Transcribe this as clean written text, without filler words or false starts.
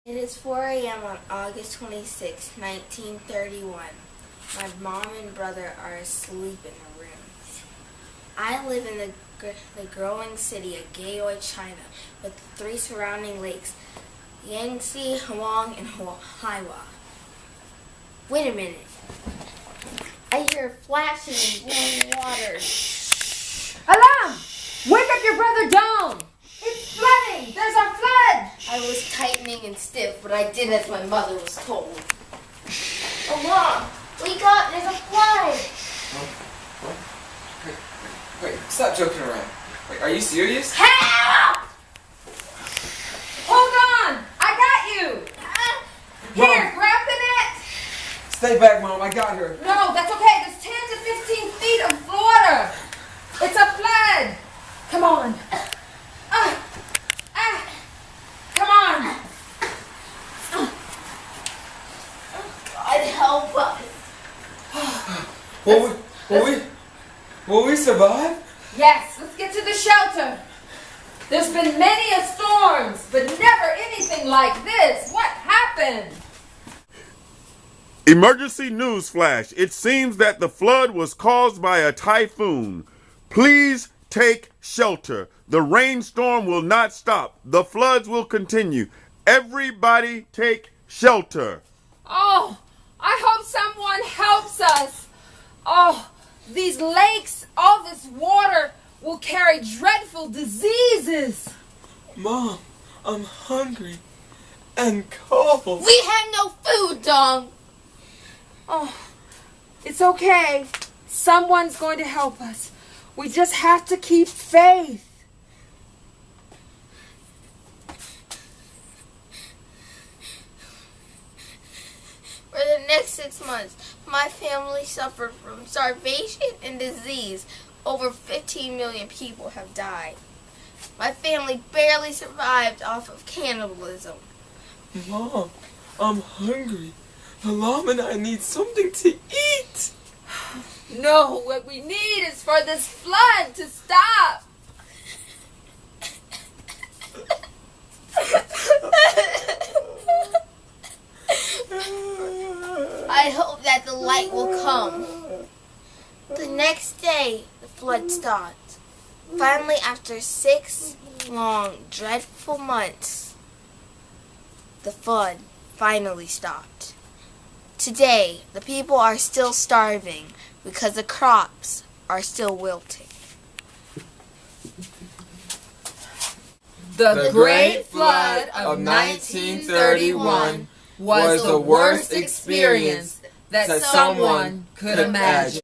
It is 4 a.m. on August 26, 1931. My mom and brother are asleep in their rooms. I live in the growing city of Gaoyu, China, with the three surrounding lakes, Yangtze, Huang, and Haiwa. Wait a minute. I hear flashing and blowing water. Alarm! Wake up your brother Dong! It's flooding! There's a flood! I was tightening and stiff, but I did as my mother was told. Oh, Mom! Wake up! There's a flood! Wait, stop joking around. Wait, are you serious? Help! Hold on! I got you! Here, grab the net! Stay back, Mom. I got her. No, that's okay. There's 10 to 15 feet of water. It's a flood. Come on. Come on. God help us. Will we survive? Yes, let's get to the shelter. There's been many storms, but never anything like this. What happened? Emergency news flash. It seems that the flood was caused by a typhoon. Please take shelter. The rainstorm will not stop. The floods will continue. Everybody take shelter. Oh, I hope someone helps us. Oh, these lakes, all this water will carry dreadful diseases. Mom, I'm hungry and cold. We have no food, Dong. Oh, it's okay. Someone's going to help us. We just have to keep faith. For the next 6 months, my family suffered from starvation and disease. Over 15 million people have died. My family barely survived off of cannibalism. Mom, I'm hungry. Alam and I need something to eat. No, what we need is for this flood to stop. I hope that the light will come. The next day, the flood stopped. Finally, after 6 long, dreadful months, the flood finally stopped. Today, the people are still starving because the crops are still wilting. The Great Flood of 1931 was the worst experience that someone could imagine.